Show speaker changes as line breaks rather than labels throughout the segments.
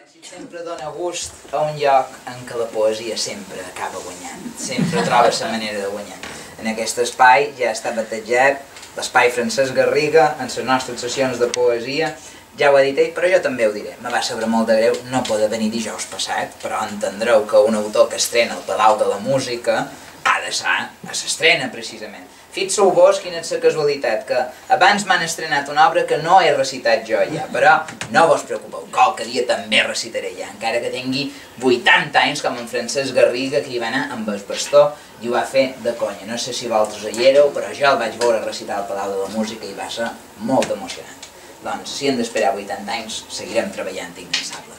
Sempre dona gust a un lloc en què la poesia sempre acaba guanyant, sempre troba la manera de guanyar. En aquest espai ja està batejat l'espai Francesc Garriga, en les nostres sessions de poesia, ja ho ha dit ell, però jo també ho diré. Me va saber molt de greu no poder venir dijous passat, però entendreu que un autor que estrena al Palau de la Música ha de ser a l'estrena, precisament. Fixeu-vos quina és la casualitat, que abans m'han estrenat una obra que no he recitat jo ja, però no vos preocupeu, qualque dia també recitaré ja, encara que tingui 80 anys com en Francesc Garriga, que hi va anar amb el bastó i ho va fer de conya. No sé si vosaltres hi éreu, però jo el vaig veure recitar al Palau de la Música i va ser molt emocionant. Doncs, si hem d'esperar 80 anys, seguirem treballant incansablement.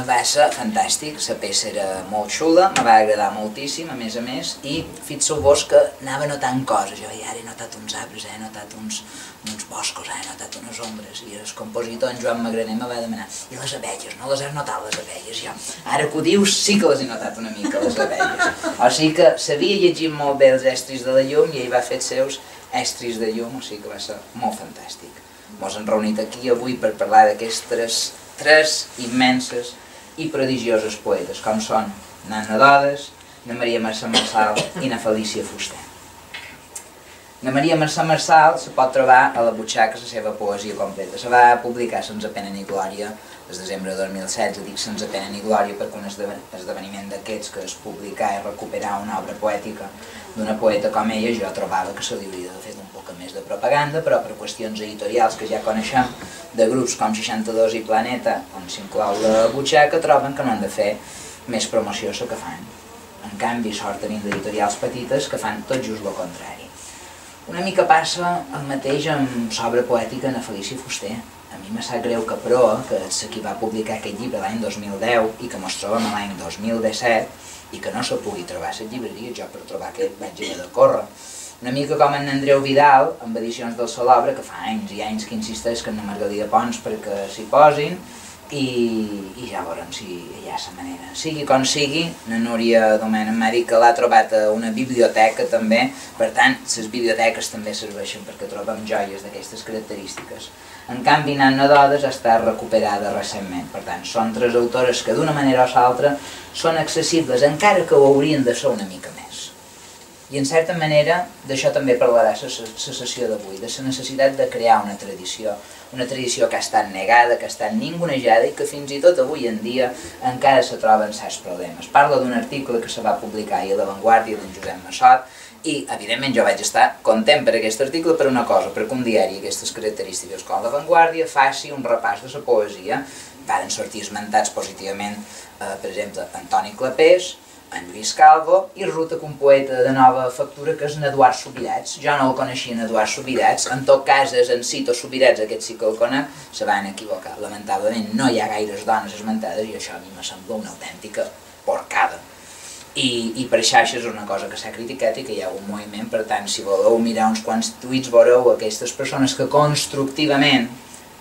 Va ser fantàstic, la peça era molt xula, me va agradar moltíssim, a més, i fixeu-vos que anava notant coses. Jo ara he notat uns arbres, he notat uns boscos, he notat unes ombres, i el compositor, en Joan Magraner, me va demanar: i les abelles, no les has notat, les abelles? Jo, ara que ho dius, sí que les he notat una mica, les abelles. O sigui que sabia llegir molt bé els estris de la llum i ell va fer els seus estris de llum, o sigui que va ser molt fantàstic. Mos hem reunit aquí avui per parlar d'aquestes tres immenses i prodigioses poetes, com són Nanna Dodes, na Maria Mercè Marçal i na Felícia Fuster. Na Maria Mercè Marçal se pot trobar a la butxaca la seva poesia completa. Se va publicar Sense pena ni glòria el desembre de 2016, dic Sense pena ni glòria perquè un esdeveniment d'aquests que és publicar i recuperar una obra poètica d'una poeta com ella, jo trobava que se li hauria de fer un poc més de propaganda, però per qüestions editorials que ja coneixem de grups com 62 i Planeta, on s'inclou la butxaca, troben que no han de fer més promoció del que fan. En canvi, sort tenim d'editorials petites que fan tot just el contrari. Una mica passa el mateix amb l'obra poètica de Felícia Fuster. A mi me sap greu que Proa, que és qui va publicar aquest llibre l'any 2010 i que mos trobem l'any 2017, i que no se pugui trobar a les llibreries, jo per trobar que vaig haver de córrer. Una mica com en Andreu Vidal, amb edicions del Solobra, que fa anys i anys que insisteix que en la Margalida Pons perquè s'hi posin, i ja veurem si hi ha la manera. Sigui com sigui, la Núria Domènech m'ha dit que l'ha trobat a una biblioteca també, per tant, les biblioteques també serveixen perquè trobem joies d'aquestes característiques. En canvi, Nanna Dodes ha estat recuperada recentment, per tant, són tres autores que d'una manera o l'altra són accessibles, encara que ho haurien de ser una mica més. I en certa manera, d'això també parlarà la sessió d'avui, de la necessitat de crear una tradició que ha estat negada, que ha estat ningunejada i que fins i tot avui en dia encara se troben certs problemes. Parla d'un article que se va publicar ahir a La Vanguardia d'en Josep Massot i, evidentment, jo vaig estar content per aquest article per una cosa, perquè un diari d'aquestes característiques com La Vanguardia faci un repàs de la poesia. Varen sortir esmentats positivament, per exemple, Antoni Clapés, en Lluís Calvo, i resulta que un poeta de nova factura que és en Eduard Subirats. Jo no el coneixia, en Eduard Subirats, en tot cas és en Cito Subirats, aquest sí que el conec, se van equivocar. Lamentablement no hi ha gaires dones esmentades i això a mi me sembla una autèntica porcada. I per xarxes és una cosa que s'ha criticat i que hi ha un moviment, per tant, si voleu mirar uns quants tuits, veureu aquestes persones que constructivament,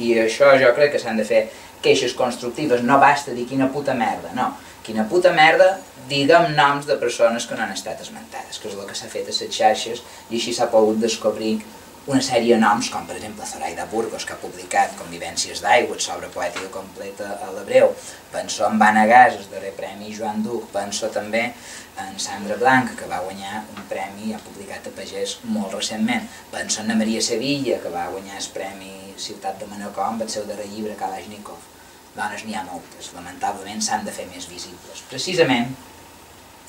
i això jo crec que s'han de fer queixes constructives, no basta dir quina puta merda, no, quina puta merda, diguem noms de persones que no han estat esmentades, que és el que s'ha fet a les xarxes, i així s'ha pogut descobrir una sèrie de noms, com per exemple Zoraida Burgos, que ha publicat Convivències d'aigua, l'obra poètica completa a l'hebreu. Penso en Anna Gas, el darrer premi Joan Duc, penso també en Sandra Blanc, que va guanyar un premi i ha publicat a Pagès molt recentment. Penso en Maria Sevilla, que va guanyar el premi Ciutat de Manacor amb el seu darrer llibre, Kalashnikov. Dones n'hi ha moltes, lamentablement s'han de fer més visibles. Precisament,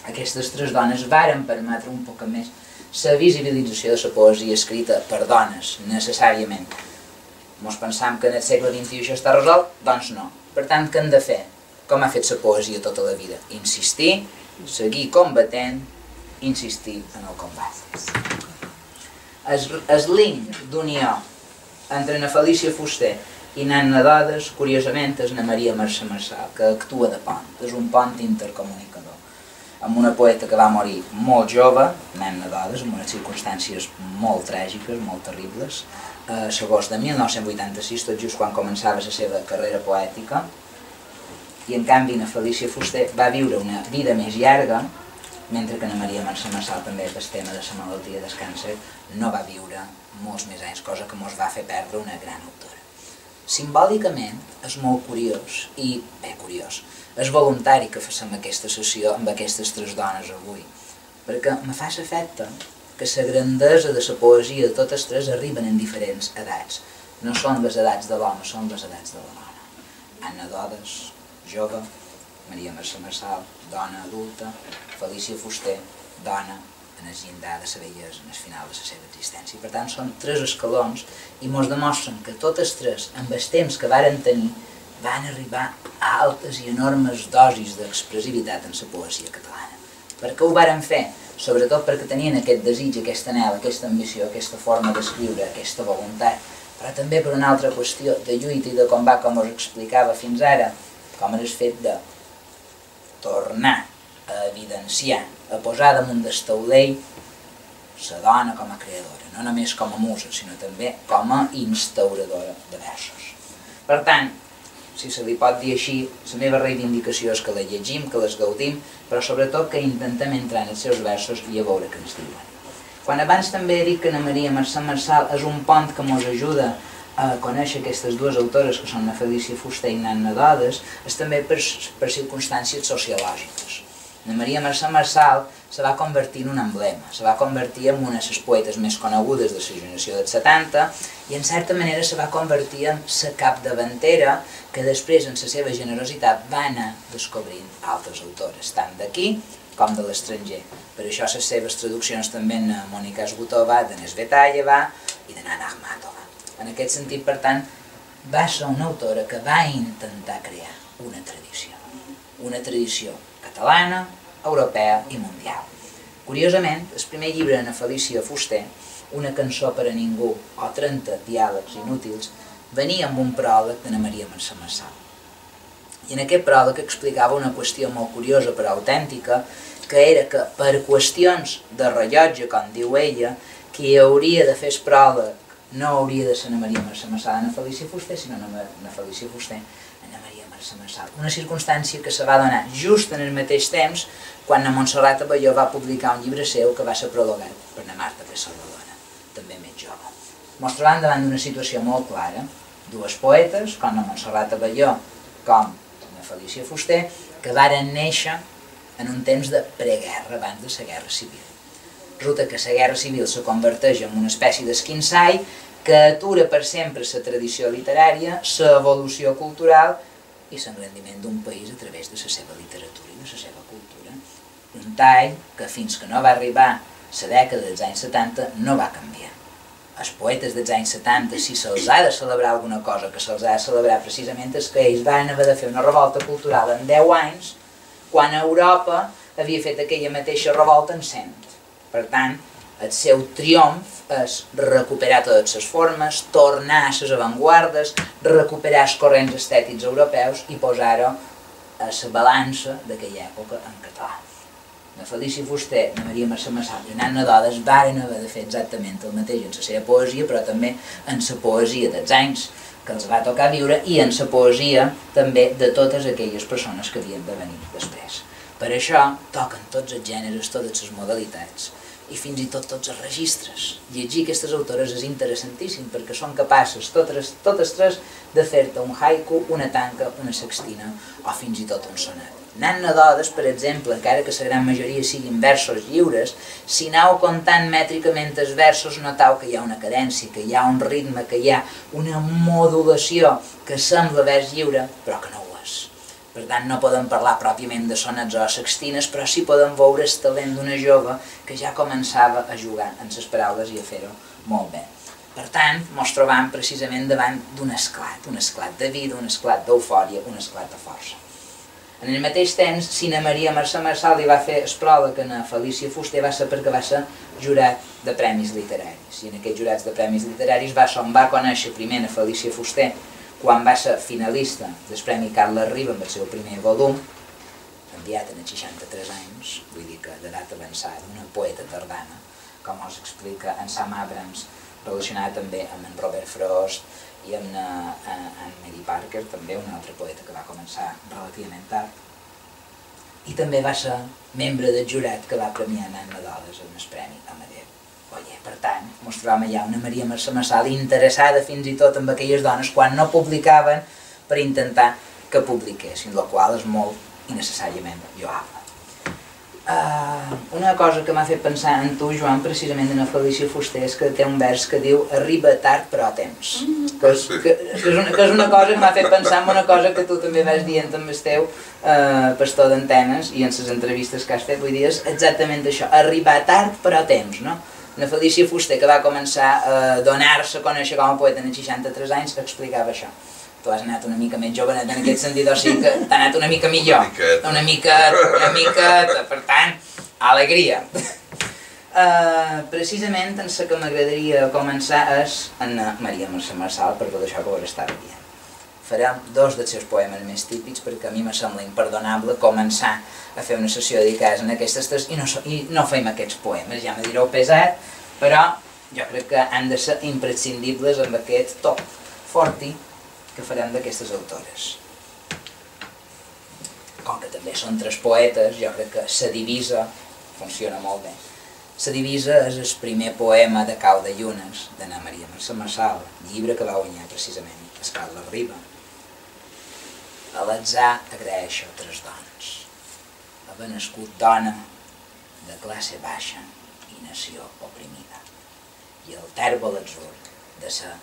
aquestes tres dones varen permetre un poc més la visibilització de la poesia escrita per dones, necessàriament. Mos pensam que en el segle XXI això està resolt? Doncs no. Per tant, què hem de fer? Com ha fet la poesia tota la vida? Insistir, seguir combatent, insistir en el combat. El link d'unió entre na Felícia Fuster i Nanna Dodes, curiosament, és na Maria Mercè Marçal, que actua de pont, és un pont intercomunicador, amb una poeta que va morir molt jove, Nanna Dodes, en unes circumstàncies molt tràgiques, molt terribles, a l'agost de 1986, tot just quan començava la seva carrera poètica, i en canvi na Felícia Fuster va viure una vida més llarga, mentre que na Maria Mercè Marçal, també pel tema de la malaltia del càncer, no va viure molts més anys, cosa que mos va fer perdre una gran autora. Simbòlicament és molt curiós, i bé, curiós, és voluntari que facem aquesta sessió amb aquestes tres dones avui, perquè me fa l'efecte que la grandesa de la poesia de totes tres arriben en diferents edats. No són les edats de l'home, són les edats de la dona. Anna Dodes, jove, Maria Mercè Marçal, dona adulta, Felícia Fuster, dona en el llindar de la bellesa, en el final de la seva existència. Per tant, són tres escalons i ens demostren que totes tres, amb els temps que varen tenir, van arribar a altes i enormes dosis d'expressivitat en la poesia catalana. Per què ho varen fer? Sobretot perquè tenien aquest desig, aquest anhel, aquesta ambició, aquesta forma d'escriure, aquesta voluntat, però també per una altra qüestió de lluita i de combat, com us explicava fins ara, com és el fet de tornar a evidenciar, a posar damunt del taulell la dona com a creadora, no només com a musa, sinó també com a instauradora de versos. Per tant, si se li pot dir així, la meva reivindicació és que la llegim, que les gaudim, però sobretot que intentem entrar en els seus versos i a veure què ens diuen. Quan abans també he dit que Anna Maria Mercè Marçal és un pont que ens ajuda a conèixer aquestes dues autores, que són la Felícia Fuster i Anna Dodes, és també per circumstàncies sociològiques. Anna Maria Mercè Marçal se va convertir en un emblema, se va convertir en una de les poetes més conegudes de la generació dels 70 i en certa manera se va convertir en la capdavantera que després, en la seva generositat, va anar descobrint altres autores, tant d'aquí com de l'estranger. Per això les seves traduccions també en Mònica Esgutova, de Nesvetayeva i de Nana Akhmatova. En aquest sentit, per tant, va ser una autora que va intentar crear una tradició catalana, europea i mundial. Curiosament, el primer llibre de Felícia Fuster, Una cançó per a ningú o 30 diàlegs inútils, venia amb un pròleg d'Anna Maria Mercè Marçal. I en aquest pròleg explicava una qüestió molt curiosa però autèntica, que era que per qüestions de rellotge, com diu ella, qui hauria de fer el pròleg no hauria de ser Anna Maria Mercè Marçal, Anna Felícia Fuster, sinó Anna Felícia Fuster, Anna Maria Mercè Marçal. Una circumstància que se va donar just en el mateix temps quan la Montserrat Abelló va publicar un llibre seu que va ser prologat per la Marta Pessarrodona, també més jove. Ens trobam davant d'una situació molt clara, dues poetes, com la Montserrat Abelló, com la Felícia Fuster, que varen néixer en un temps de preguerra, abans de la Guerra Civil. Resulta que la Guerra Civil se converteix en una espècie d'esquinsall que atura per sempre la tradició literària, l'evolució cultural i l'engrandiment d'un país a través de la seva literatura i de la seva cultura. Un tall que fins que no va arribar la dècada dels anys 70 no va canviar. Els poetes dels anys 70, si se'ls ha de celebrar alguna cosa que se'ls ha de celebrar precisament és que ells van haver de fer una revolta cultural en 10 anys, quan Europa havia fet aquella mateixa revolta en 100. Per tant, el seu triomf és recuperar totes les formes, tornar a les avantguardes, recuperar els corrents estètics europeus i posar-ho a la balança d'aquella època en català. La Felícia Fuster, la Maria Mercè Marçal i Anna Dodes varen haver de fer exactament el mateix en la seva poesia, però també en la poesia dels anys que els va tocar viure i en la poesia també de totes aquelles persones que havien de venir després. Per això toquen tots els gèneres, totes les modalitats i fins i tot tots els registres. Llegir aquestes autores és interessantíssim perquè són capaces, totes tres, de fer-te un haiku, una tanca, una sextina o fins i tot un sonet. Anna Dodes, per exemple, encara que la gran majoria siguin versos lliures, si aneu comptant mètricament els versos noteu que hi ha una cadència, que hi ha un ritme, que hi ha una modulació que sembla vers lliure, però que no ho és. Per tant, no podem parlar pròpiament de sonets o sextines, però sí podem veure el talent d'una jove que ja començava a jugar amb les paraules i a fer-ho molt bé. Per tant, ens trobam precisament davant d'un esclat de vida, un esclat d'eufòria, un esclat de força. En el mateix temps, si Anna Maria Mercè Marçal li va fer el pròleg a la Felícia Fuster va ser perquè va ser jurat de premis literaris. I en aquests jurats de premis literaris va ser on va conèixer primer la Felícia Fuster quan va ser finalista del Premi Carles Riba amb el seu primer volum, enviat en els 63 anys, vull dir que d'edat avançada, una poeta tardana, com us explica en Sam Abrams, relacionada també amb en Robert Frost i amb en Mary Parker, també una altra poeta que va començar relativament tard. I també va ser membre del jurat que va premiar Anna Dodes en el Premi Amadeu. Per tant, mostràvem allà una Maria Mercè Marçal interessada fins i tot en aquelles dones quan no publicaven per intentar que publiquessin, la qual és molt innecessàriament lloable. Una cosa que m'ha fet pensar en tu, Joan, precisament de la Felicia Fuster, és que té un vers que diu arriba tard però a temps, que és una cosa que m'ha fet pensar en una cosa que tu també vas dient amb el teu pastor d'antenes i en les entrevistes que has fet, vull dir, és exactament això, arribar tard però a temps, no? La Felicia Fuster, que va començar a donar-se a conèixer com a poeta en els 63 anys, explicava això. Tu has anat una mica més jovenet en aquest sentit, o sigui que t'ha anat una mica millor, una miqueta, per tant, alegria. Precisament en la que m'agradaria començar és en Maria Mercè Marçal, per tot això que vos estava dient. Farem dos dels seus poemes més típics perquè a mi me sembla imperdonable començar a fer una sessió dedicada a aquestes tres i no fem aquests poemes, ja me direu pesat, però jo crec que han de ser imprescindibles amb aquest toc forti que farem d'aquestes autores. Com que també són tres poetes, jo crec que La divisa funciona molt bé. La divisa és el primer poema de Cau de Llunes, d'Anna Maria Mercè Marçal, llibre que va guanyar precisament el Carles Riba. A l'atzar agraeixo tres dones, haver nascut dona de classe baixa i nació oprimida, i el tèrbol atzur de ser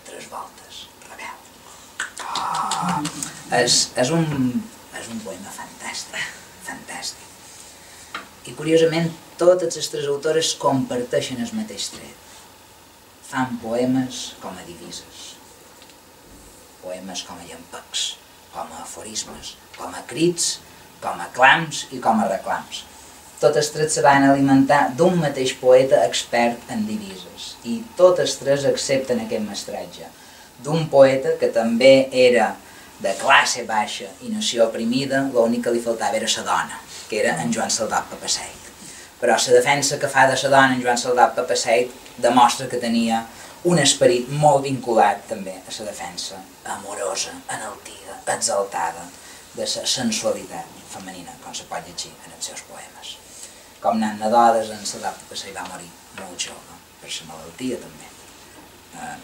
tres voltes rebel. És un poema fantàstic. I curiosament, totes les tres autores comparteixen el mateix tret. Fan poemes com a divises, poemes com a llampecs, com a aforismes, com a crits, com a clams i com a reclams. Totes tres se van alimentar d'un mateix poeta expert en divises i totes tres accepten aquest mestratge d'un poeta que també era de classe baixa i nació oprimida, l'únic que li faltava era la dona, que era en Joan Salvat Papasseit. Però la defensa que fa de la dona en Joan Salvat Papasseit demostra que tenia un esperit molt vinculat també a la defensa amorosa, enaltida, exaltada de la sensualitat femenina, com se pot llegir en els seus poemes. Com Nanna Dodes, en Salvat Papasseit va morir molt jove, per la malaltia també.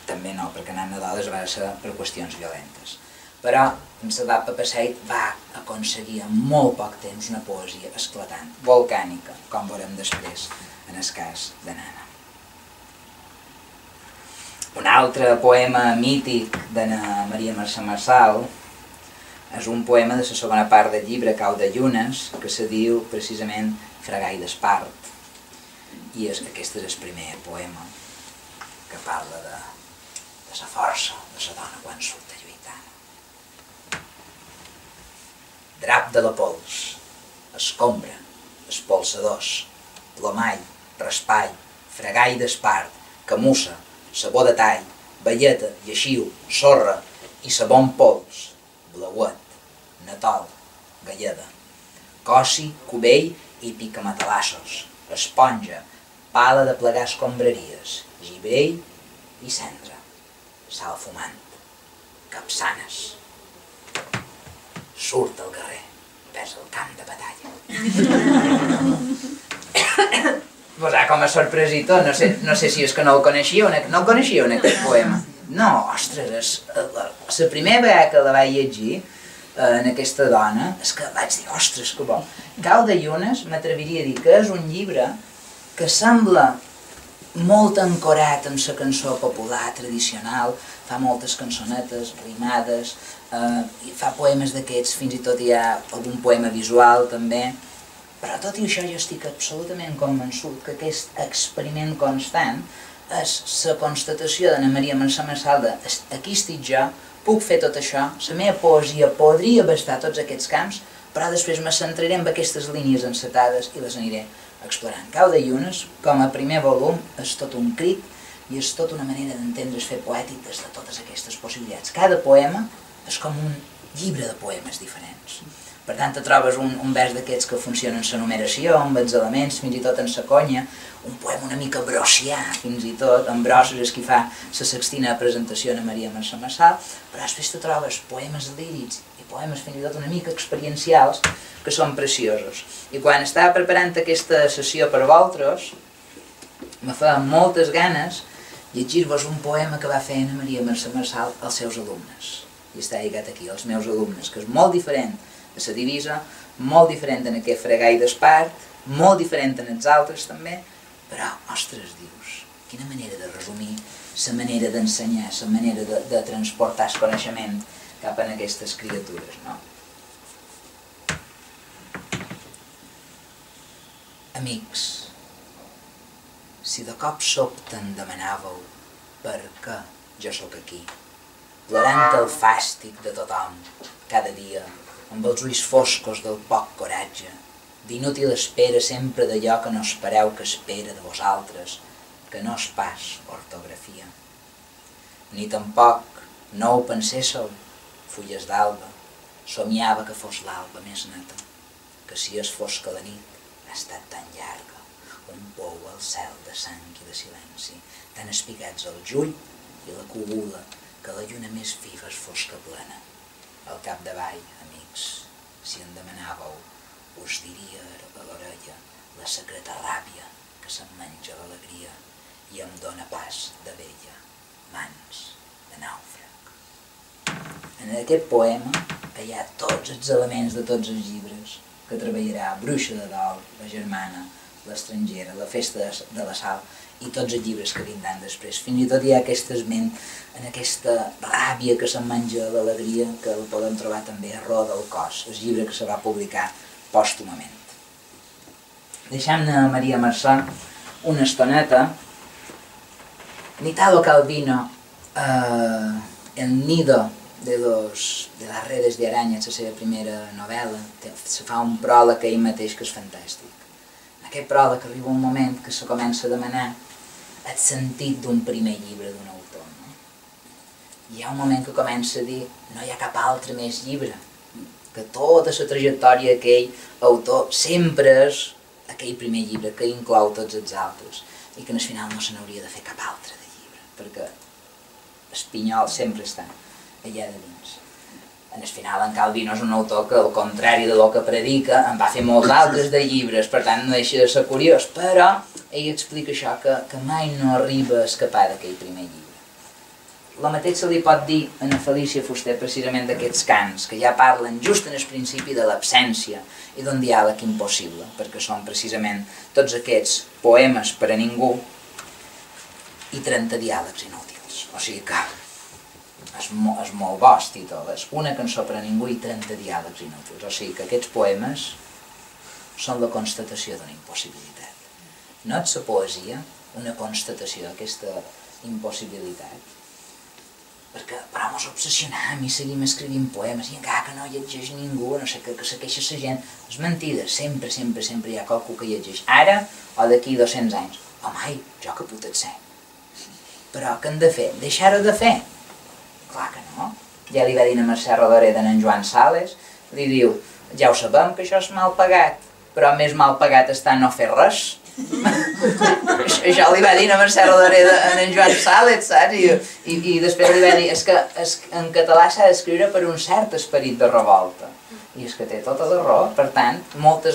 També no, perquè Nanna Dodes va ser per qüestions violentes. Però en Salvat Papasseit va aconseguir en molt poc temps una poesia esclatant, volcànica, com veurem després en el cas de Nana. Un altre poema mític d'Anna Maria Mercè Marçal és un poema de la segona part del llibre Cau de Llunes, que se diu precisament Fregai d'Espart. I aquest és el primer poema que parla de la força de la dona quan surt a lluitar. Drap de la pols, escombra, espolsadors, plomall, raspall, fregai d'espart, camussa, sabó de tall, velleta, lleixiu, sorra i sabó en pols, blauet, natol, galleda, cossi, cubell i picamatalassos, esponja, pala de plegar escombraries, gibrell i cendra, sal fumant, capçanes. Surt al carrer, ves al camp de batalla. Posar com a sorpresito, no sé si és que no el coneixíeu, no el coneixíeu en aquest poema. No, ostres, la primera vegada que la vaig llegir en aquesta dona, és que vaig dir, ostres, que bo. Cau de Llunes m'atreviria a dir que és un llibre que sembla molt ancorat amb la cançó popular, tradicional, fa moltes cançonetes rimades, i fa poemes d'aquests, fins i tot hi ha algun poema visual també, però tot i això jo estic absolutament convençut que aquest experiment constant és la constatació d'Anna Maria Mercè Marçal de aquí estic jo, puc fer tot això, la meva poesia podria abastar tots aquests camps, però després me centraré en aquestes línies encetades i les aniré explorant. Cau de Llunes, com a primer volum, és tot un crit i és tota una manera d'entendre el fet poètic des de totes aquestes possibilitats. Cada poema és com un llibre de poemes diferents. Per tant, te trobes un vers d'aquests que funciona en la numeració, amb els elements, fins i tot en la conya, un poema una mica brossià, fins i tot, en Brosses és qui fa la sextina presentació a Maria Mercè Marçal, però després te trobes poemes lírics i poemes fins i tot una mica experiencials que són preciosos. I quan estava preparant aquesta sessió per vosaltres, me fa moltes ganes llegir-vos un poema que va fer Anna Maria Mercè Marçal als seus alumnes. I està dedicat aquí, als meus alumnes, que és molt diferent a la divisa, molt diferent en aquest fregai d'espart, molt diferent en els altres també, però, ostres, dius, quina manera de resumir, la manera d'ensenyar, la manera de transportar el coneixement cap a aquestes criatures, no? Amics, si de cop sobte em demanàveu per què jo sóc aquí, plorant el fàstic de tothom, cada dia, amb els ulls foscos del poc coratge, d'inútil espera sempre d'allò que no espereu que espera de vosaltres, que no és pas ortografia. Ni tampoc no ho penséssiu, fulles d'alba, somiava que fos l'alba més neta, que si es fosca la nit ha estat tan llarga, un pou al cel de sang i de silenci, tan espigats al jull i la cogula, que la lluna més viva es fosca plena. Al capdavall, amics, si en demanàveu, us diria a l'orella la secreta ràbia que se'm menja l'alegria i em dóna pas de vella, mans de nàufrag. En aquest poema hi ha tots els elements de tots els llibres que treballarà Bruixa de Dol, La germana, L'estrangera, La festa de la sal i tots els llibres que vindran després. Fins i tot hi ha aquest esment en aquesta ràbia que se'n menja l'alegria, que el podem trobar també a Roda del Cos, el llibre que se va publicar pòstumament. Deixant a Maria Mercè una estoneta, Italo Calvino, El nido de las redes de arañas, la seva primera novel·la, se fa un pròleg ell mateix que és fantàstic. En aquest pròleg arriba un moment que se comença a demanar el sentit d'un primer llibre d'un autor. Hi ha un moment que comença a dir no hi ha cap altre més llibre, que tota la trajectòria d'aquell autor sempre és aquell primer llibre que inclou tots els altres i que al final no se n'hauria de fer cap altre de llibre, perquè el pinyol sempre està allà de dins. En el final, en Calvino és un autor que, al contrari de lo que predica, en va fer molts altres de llibres, per tant no deixa de ser curiós, però ell explica això, que mai no arriba a escapar d'aquell primer llibre. El mateix se li pot dir a Felícia Fuster precisament d'aquests cants, que ja parlen just en el principi de l'absència i d'un diàleg impossible, perquè són precisament tots aquests poemes per a ningú i 30 diàlegs inútils. O sigui que és molt bo el títol, és una cançó per a ningú i 30 diàlegs inútils. O sigui que aquests poemes són la constatació d'una impossibilitat. No és la poesia una constatació d'aquesta impossibilitat? Però ens obsessionem i seguim escrivint poemes i encara que no llegeix ningú, no sé, que se queixa la gent. És mentida, sempre hi ha qualcú que llegeix. Ara o d'aquí 200 anys. O mai, jo que puc ser. Però què hem de fer? Deixar-ho de fer? Clar que no. Ja li va dir a Mercè Rodoreda en Joan Sales, li diu, ja ho sabem que això és mal pagat, però més mal pagat està no fer res. Això li va dir a Mercè Rodoreda en Joan Sales, saps? I després li va dir, és que en català s'ha d'escriure per un cert esperit de revolta. I és que té tota la raó, per tant, moltes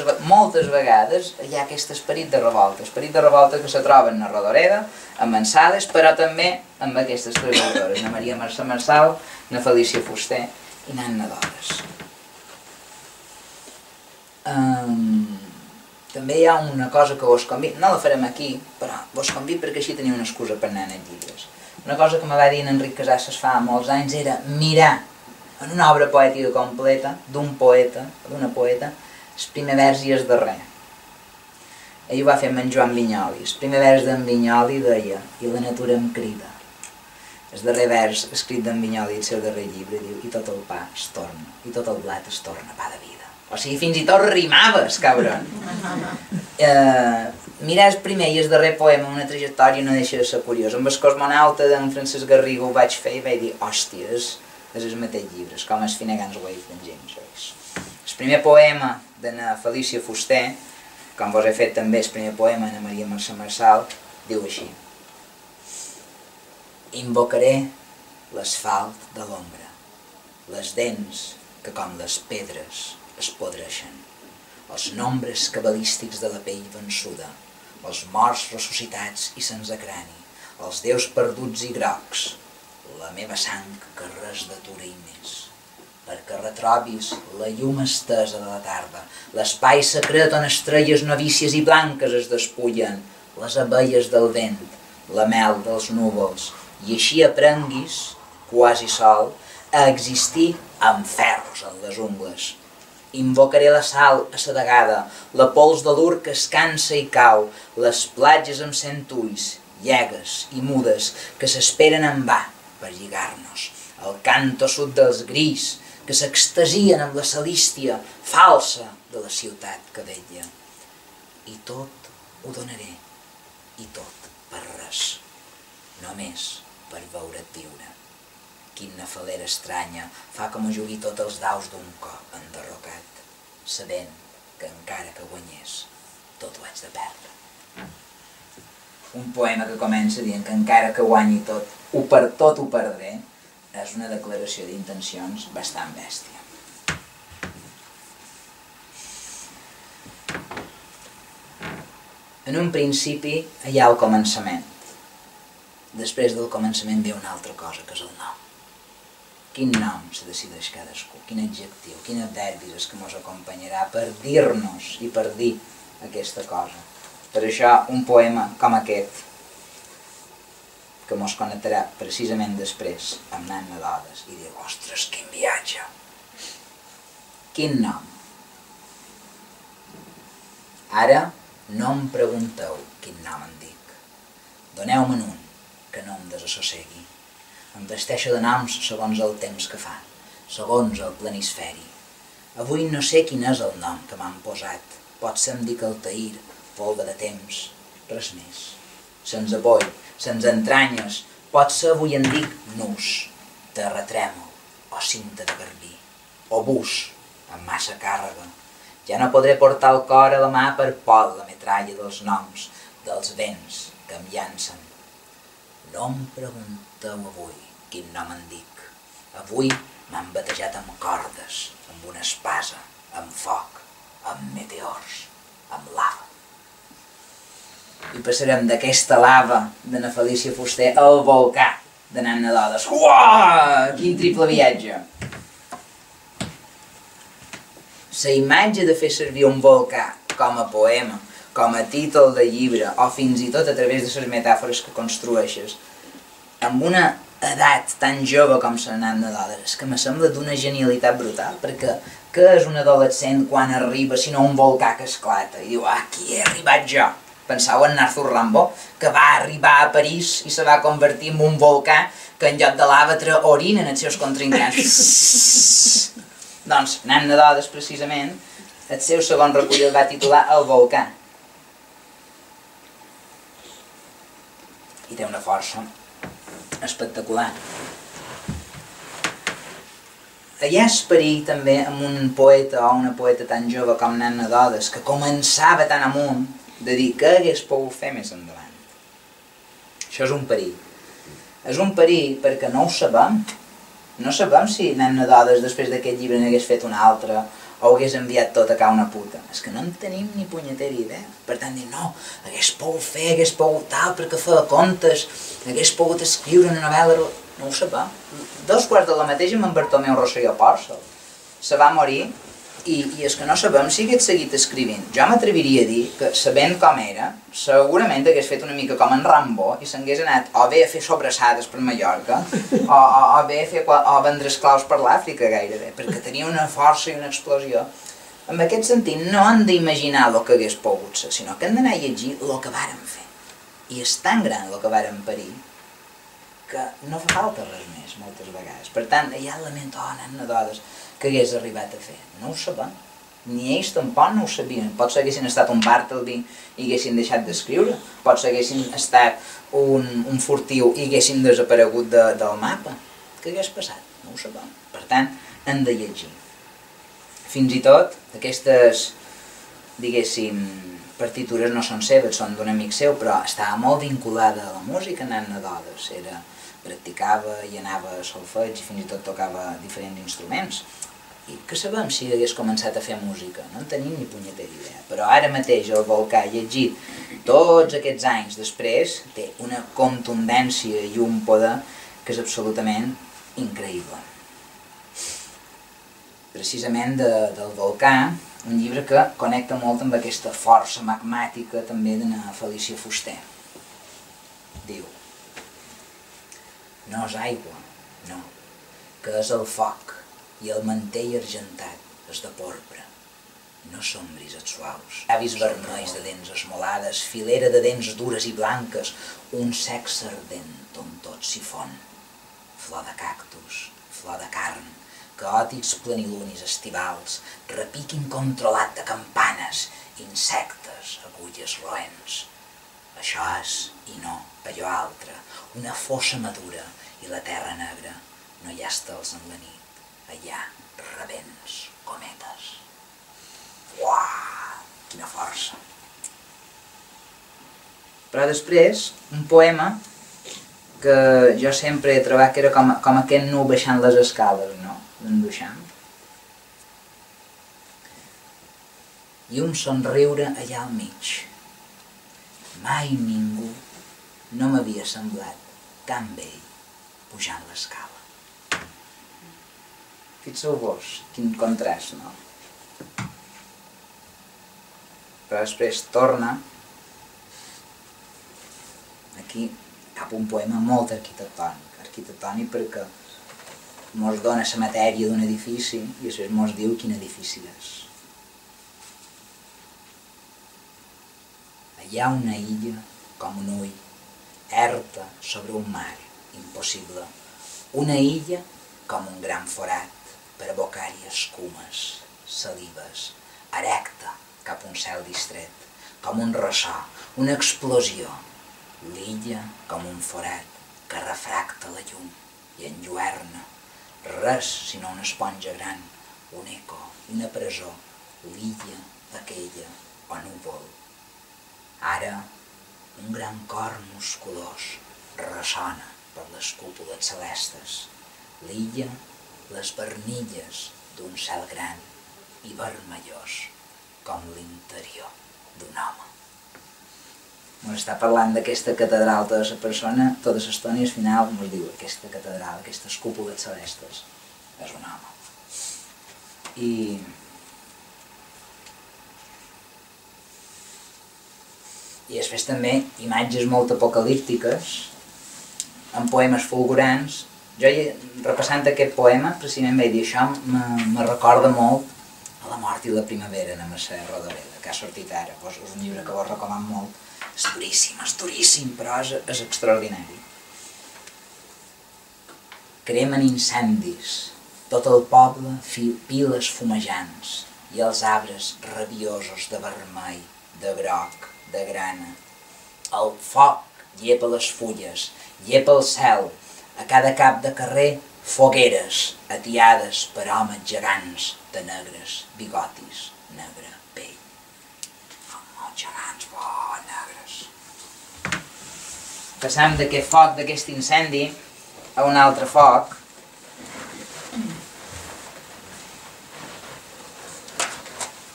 vegades hi ha aquest esperit de revolta que se troba en Rodoreda, en Sales, però també amb aquestes tres autores, na Maria Mercè Marçal, na Felícia Fuster i na Anna Doles. També hi ha una cosa que vos convido, no la farem aquí, però vos convido perquè així teniu una excusa per anar a llibres. Una cosa que me va dir en Enric Casasses fa molts anys era mirar en una obra poètica completa, d'un poeta, d'una poeta, el primer vers i el darrer. Ell ho va fer amb en Joan Vinyoli. El primer vers d'en Vinyoli deia i la natura em crida. El darrer vers escrit d'en Vinyoli, el seu darrer llibre, diu i tot el pa es torna, i tot el blat es torna pa de vida. O sigui, fins i tot rimaves, cabron. Mirar el primer i el darrer poema, una trajectòria no deixa de ser curiós. Amb el Cosmonauta d'en Francesc Garriga ho vaig fer i vaig dir, hòstia, és el mateix llibre, és com el Finnegan's Wake d'en James Joyce. El primer poema de na Felícia Fuster, com vos he fet també el primer poema de Maria Mercè Marçal, diu així: invocaré l'asfalt de l'ombra, les dents que com les pedres es podreixen, els nombres cabalístics de la pell vençuda, els morts ressuscitats i sense crani, els déus perduts i grocs, la meva sang que res d'atura i més, perquè retrobis la llum estesa de la tarda, l'espai secret on estrelles novícies i blanques es despullen, les abelles del vent, la mel dels núvols, i així aprenguis, quasi sol, a existir amb ferros en les ungles. Invocaré la sal assedegada, la pols de l'ur que es cansa i cau, les platges amb cent ulls, llegues i mudes que s'esperen en va per lligar-nos, el cant tossut dels grills que s'extasien amb la salístia falsa de la ciutat que vetlla. I tot ho donaré, i tot per res, només per veure't viure. Quina falera estranya fa que m'ho jugui tots els daus d'un cop enderrocat, sabent que encara que guanyés, tot ho haig de perdre. Un poema que comença dient que encara que guanyi tot ho perdré, és una declaració d'intencions bastant bèstia. En un principi hi ha el començament. Després del començament ve una altra cosa, que és el nom. Quin nom se decideix cadascú, quin adjectiu, quin adverbi és que ens acompanyarà per dir-nos i per dir aquesta cosa. Per això un poema com aquest, que ens connectarà precisament després amb Nanna d'Odes i dir, ostres, quin viatge! Quin nom? Ara no em pregunteu quin nom em dic. Doneu-me'n un, que no em desassossegui. Em vesteixo de noms segons el temps que fa, segons el planisferi. Avui no sé quin és el nom que m'han posat. Potser em dic Altair, polva de temps, res més. Sense boi, sense entranyes, potser avui en dic nus, terratrèmol, o cinta de garbí, o bus, amb massa càrrega. Ja no podré portar el cor a la mà per por la metralla dels noms, dels vents que em llancen. No em pregunteu avui quin nom em dic. Avui m'han batejat amb cordes, amb una espasa, amb foc, amb meteors, amb lava. I passarem d'aquesta lava de na Felícia Fuster al volcà de Nanna d'Odes. Uah! Quin triple viatge! La imatge de fer servir un volcà com a poema, com a títol de llibre, o fins i tot a través de les metàfores que construeixes, amb una edat tan jove com la Nanna d'Odes, és que me sembla d'una genialitat brutal, perquè què és un adolescent quan arriba, sinó un volcà que esclata, i diu, aquí he arribat jo. Pensau en Arthur Rimbaud, que va arribar a París i se va convertir en un volcà que en lloc de lava orinen els seus contrincants. Doncs Nanna d'Odes, precisament, el seu segon recull el va titular El volcà. I té una força espectacular. Allà esperir també amb un poeta o una poeta tan jove com Nanna d'Odes, que començava tan amunt, de dir què hagués pogut fer més endavant. Això és un perill. És un perill perquè no ho sabem. No sabem si Nanna d'Odes després d'aquest llibre n'hagués fet un altre o hagués enviat tot a cau una puta. És que no en tenim ni punyetera idea. Per tant, dir, no, hagués pogut fer, hagués pogut tal, perquè feia contes, hagués pogut escriure una novel·la... No ho sabem. 2 quarts de la mateixa amb en Bartomeu Rosselló Pòrcel. Se va morir i és que no sabem si hagués seguit escrivint. Jo m'atreviria a dir que, sabent com era, segurament hagués fet una mica com en Rimbaud i s'hagués anat o bé a fer sobrassades per Mallorca o bé a vendre esclaus per l'Àfrica gairebé, perquè tenia una força i una explosió. En aquest sentit, no hem d'imaginar el que hagués pogut ser, sinó que hem d'anar a llegir el que vàrem fer. I és tan gran el que vàrem parir que no fa falta res més, moltes vegades. Per tant, hi ha lamento, Nanna d'Odes, que hagués arribat a fer. No ho sabem. Ni ells tampoc no ho sabien. Potser haguessin estat un Bartleby i haguessin deixat d'escriure. Potser haguessin estat un furtiu i haguessin desaparegut del mapa. Què hagués passat? No ho sabem. Per tant, hem de llegir. Fins i tot, aquestes, diguéssim, partitures no són seves, són d'un amic seu, però estava molt vinculada a la música, Nanna d'Odes. Practicava i anava a solfeig i fins i tot tocava diferents instruments. I que sabem si hagués començat a fer música? No en tenim ni punyetera idea. Però ara mateix el Volcà, llegit tots aquests anys després, té una contundència i un poder que és absolutament increïble. Precisament del Volcà, un llibre que connecta molt amb aquesta força magmàtica també d'una Felícia Fuster. Diu: no és aigua, no, que és el foc, i el mantell argentat és de porpra. No són brises suaus, llavis vermells de dents esmolades, filera de dents dures i blanques, un sexe ardent on tot s'hi fon. Flor de cactus, flor de carn, caòtics plenilunis estivals, repic incontrolat de campanes, insectes, agulles roents. Això és, i no allò altre, una fossa madura i la terra negra. No hi ha estels en la nit. Allà, rebents, cometes. Uau, quina força! Però després, un poema que jo sempre he trobat que era com aquest nu baixant les escales, no?, d'en Duchamp. I un somriure allà al mig. Mai ningú no m'havia semblat tan vell pujant l'escala. Fixeu-vos, quin contrast, no? Però després torna aquí cap a un poema molt arquitectònic perquè mos dona la matèria d'un edifici i després mos diu quin edifici és. Hi ha una illa com un ull, erta sobre un mar impossible. Una illa com un gran forat per abocar-hi escumes, salives, erecta cap a un cel distret, com un ressò, una explosió. L'illa com un forat que refracta la llum i enlluerna. Res sinó una esponja gran, un eco, una presó, l'illa aquella o núvol. Ara, un gran cor musculós ressona per les cúpules celestes. L'illa, les vernilles d'un cel gran i vermellós com l'interior d'un home. Ens està parlant d'aquesta catedral de la persona tota l'estona i al final ens diu aquesta catedral, aquestes cúpules celestes, és un home. I després també imatges molt apocalíptiques, amb poemes fulgurants. Jo, repassant aquest poema, precisament vaig dir això, me recorda molt a La mort i la primavera, de Mercè Rodoreda, que ha sortit ara. És un llibre que vos recomano molt. És duríssim, però és extraordinari. Cremen incendis, tot el poble piles fumejants i els arbres rabiosos de vermell, de groc, de grana. El foc llepa les fulles, llepa el cel, a cada cap de carrer fogueres atiades per homes gegants de negres bigotis, negra pell. Homes gegants, negres. Passam d'aquest foc, d'aquest incendi, a un altre foc.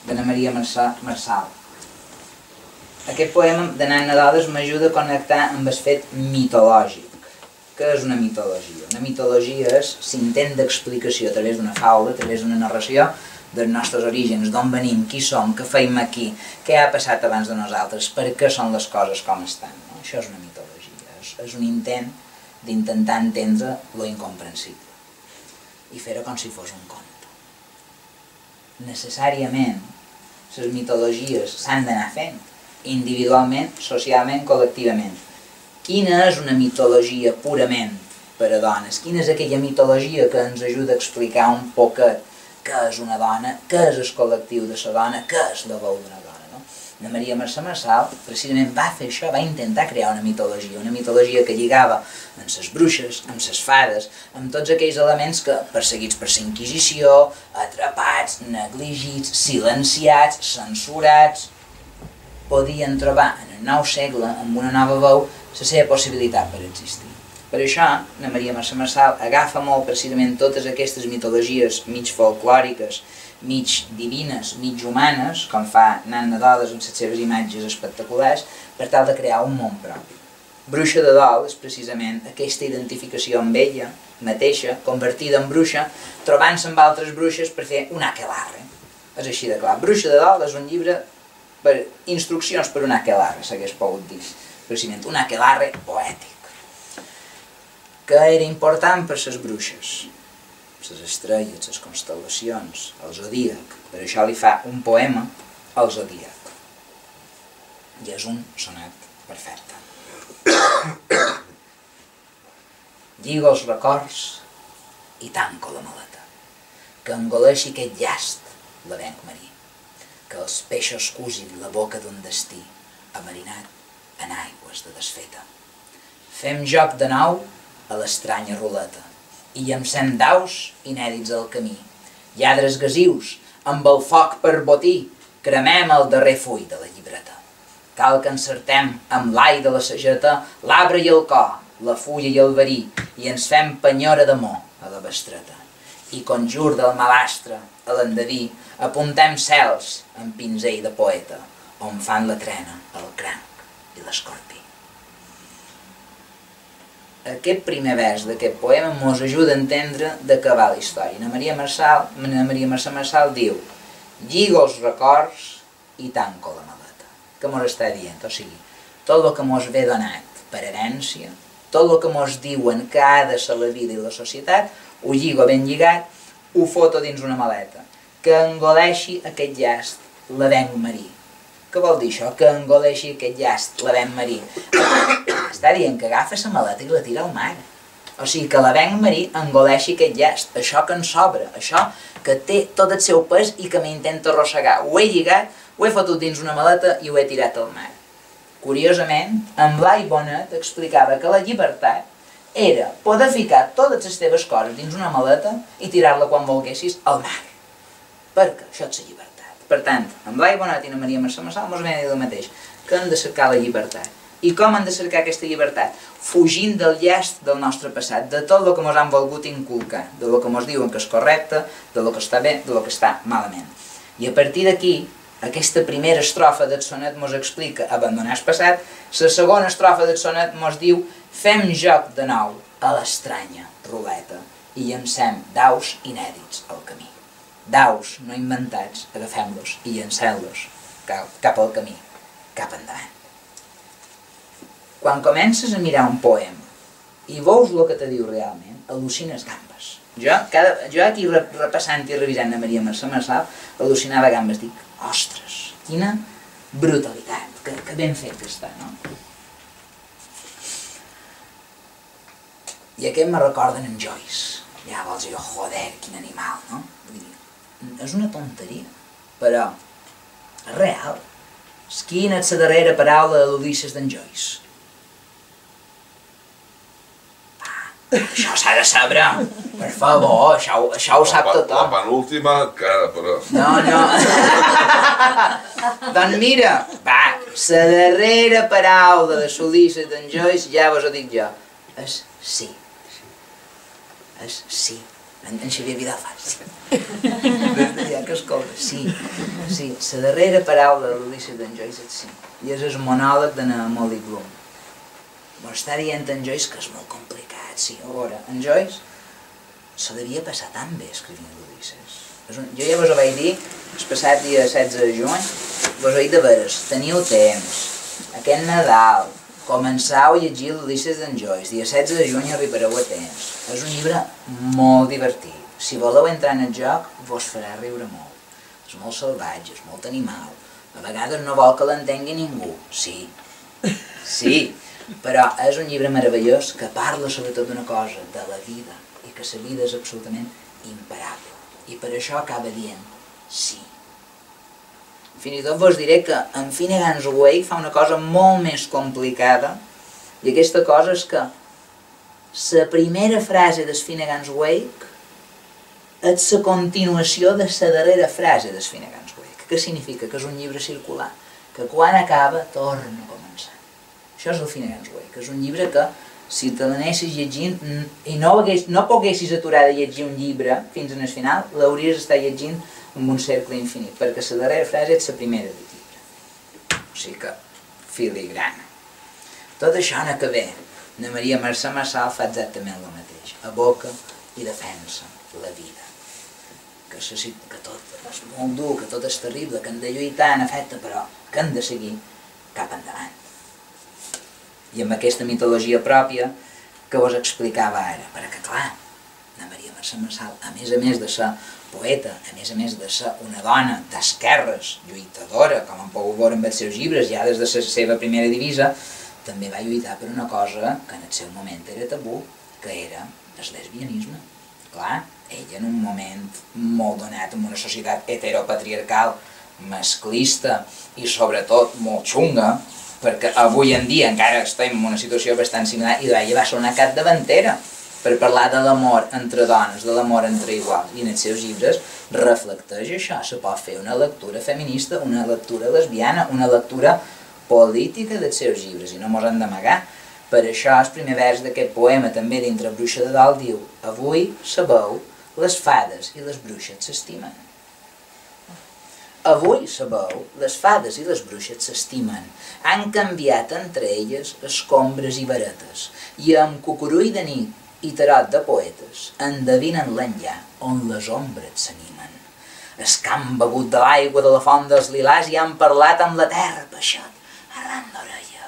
D'Anna Maria Marçal. Aquest poema d'Anant Nadales m'ajuda a connectar amb el fet mitològic. Què és una mitologia? Una mitologia és l'intent d'explicació a través d'una faula, a través d'una narració, dels nostres orígens, d'on venim, qui som, què feim aquí, què ha passat abans de nosaltres, per què són les coses com estan. Això és una mitologia, és un intent d'intentar entendre lo incomprensible i fer-ho com si fos un conte. Necessàriament, les mitologies s'han d'anar fent, individualment, socialment, col·lectivament. Quina és una mitologia purament per a dones? Quina és aquella mitologia que ens ajuda a explicar un poquet què és una dona, què és el col·lectiu de la dona, què és la veu d'una dona, no? Anna Maria Marçal precisament va fer això, va intentar crear una mitologia que lligava amb les bruixes, amb les fades, amb tots aquells elements que, perseguits per la Inquisició, atrapats, negligits, silenciats, censurats, podien trobar en el nou segle, amb una nova veu, la seva possibilitat per existir. Per això, la Maria Mercè Marçal agafa molt precisament totes aquestes mitologies mig folclòriques, mig divines, mig humanes, com fa Nan Doles amb les seves imatges espectaculars, per tal de crear un món propi. Bruixa de Dol és precisament aquesta identificació amb ella mateixa, convertida en bruixa, trobant-se amb altres bruixes per fer un aquelarre. És així de clar. Bruixa de Dol és un llibre per instruccions per un aquelarre, s'hagués pogut dir. Precisament un aquelarre poètic, que era important per les bruixes, les estrelles, les constel·lacions, el zodíac. Per això li fa un poema al zodíac. I és un sonet perfecte. Lligo els records i tanco la maleta, que engoleixi aquest llast l'avenc marí, que els peixos cusin la boca d'un destí amarinat en aigües de desfeta. Fem joc de nou a l'estranya ruleta i llancem daus inèdits al camí. Lladres gasius, amb el foc per botí, cremem el darrer full de la llibreta. Cal que encertem amb l'ai de la sageta l'arbre i el cor, la fulla i el verí, i ens fem penyora d'amor a la bestreta. I conjur del malastre a l'endeví apuntem cels amb pinzell de poeta, on fan la trena el cranc i l'escorpí. Aquest primer vers d'aquest poema ens ajuda a entendre de què va la història. La Maria Mercè Marçal diu: lligo els records i tanco la maleta. Què ens està dient? O sigui, tot el que ens ve donat per herència, tot el que ens diuen que ha de ser la vida i la societat, ho lligo ben lligat, ho foto dins una maleta, que engoleixi aquest llast l'avenc marí. Què vol dir això? Que engoleixi aquest llast l'avenc marí. Està dient que agafa la maleta i la tira al mar. O sigui, que l'avenc marí engoleixi aquest llast, això que en sobra, això que té tot el seu pes i que m'intenta arrossegar. Ho he lligat, ho he fotut dins una maleta i ho he tirat al mar. Curiosament, en Blai Bonet explicava que la llibertat era poder ficar totes les teves coses dins una maleta i tirar-la quan volguessis al mar. Perquè això és la llibertat. Per tant, en Blai Bonet i la Maria Mercè Marçal ens ven a dir el mateix, que hem de cercar la llibertat. I com hem de cercar aquesta llibertat? Fugint del llast del nostre passat, de tot el que ens han volgut inculcar, de lo que ens diuen que és correcte, de lo que està bé, de lo que està malament. I a partir d'aquí, aquesta primera estrofa del sonet ens explica abandonar el passat, la segona estrofa del sonet ens diu fem joc de nou a l'estranya ruleta i llancem daus inèdits al camí. Daus no inventats, agafem-los i llancem-los cap al camí, cap endavant. Quan comences a mirar un poema i veus el que te diu realment, al·lucines gambes. Jo aquí repassant i revisant la Maria Mercè Marçal, al·lucinava gambes, dic, ostres, quina brutalitat, que ben fet que està, no? I aquest me recorden en Joyce. Llavors jo, joder, quin animal, no? És una tonteria, però és real. Quina és la darrera paraula de l'Ulisses d'en Joyce? Això s'ha de saber, per favor, això ho sap tothom.
La penúltima encara, però...
No. Doncs mira, va, la darrera paraula de l'Ulisses d'en Joyce, ja vos ho dic jo, és sí. És sí. En Xavier Vidal fa sí. Ja que escolta, sí. La darrera paraula de l'Ulisses d'en Joyce és sí. I és el monòleg de Molly Bloom. M'ho està dient en Joyce que és molt complicat, sí. A veure, en Joyce se devia passar tan bé escrivint l'Ulisses. Jo ja vos ho vaig dir, el passat dia 16 de juny, vos ho vaig de veres, teniu temps, aquest Nadal, començau a llegir l'Ulisses d'en Joyce, dia 16 de juny arribareu a temps. És un llibre molt divertit. Si voleu entrar en el joc, vos farà riure molt. És molt salvatge, és molt animal. A vegades no vol que l'entengui ningú. Sí. Però és un llibre meravellós que parla sobretot d'una cosa, de la vida, i que la vida és absolutament imparable. I per això acaba dient sí. Fins i tot vos diré que en Finnegan's Wake fa una cosa molt més complicada, i aquesta cosa és que la primera frase del Finnegan's Wake és la continuació de la darrera frase del Finnegan's Wake. Què significa? Que és un llibre circular, que quan acaba torna a començar. Això és el Finnegan's Wake, és un llibre que si te l'anessis llegint i no poguessis aturar de llegir un llibre fins al final, l'hauries d'estar llegint amb un cercle infinit, perquè la darrera frase és la primera del llibre. O sigui que, filigrana. Tot això no que bé, na Maria Mercè Marçal fa exactament el mateix. Aboca i defensa la vida. Que tot és molt dur, que tot és terrible, que hem de lluitar en efecte, però que hem de seguir cap endavant. I amb aquesta mitologia pròpia que vos explicava ara, perquè clar, la Maria Mercè Marçal, a més de ser poeta, a més de ser una dona d'esquerres, lluitadora, com han pogut veure amb els seus llibres, ja des de la seva primera divisa, també va lluitar per una cosa que en el seu moment era tabú, que era el lesbianisme. Clar, ella en un moment molt donat, en una societat heteropatriarcal, masclista i sobretot molt xunga, perquè avui en dia encara estem en una situació bastant similar, i ella va ser una capdavantera per parlar de l'amor entre dones, de l'amor entre iguals, i en els seus llibres reflecteix això. Se pot fer una lectura feminista, una lectura lesbiana, una lectura política dels seus llibres, i no mos hem d'amagar. Per això el primer vers d'aquest poema, també dintre Bruixa de Dalt, diu: avui, sabeu, les fades i les bruixes s'estimen. Avui, sabeu, les fades i les bruixes s'estimen. Han canviat entre elles escombres i varetes, i amb cucurull de nit i tarot de poetes endevinen l'enllà on les ombres s'animen. Els que han begut de l'aigua de la font dels lilars i han parlat amb la terra peixat arran d'orella.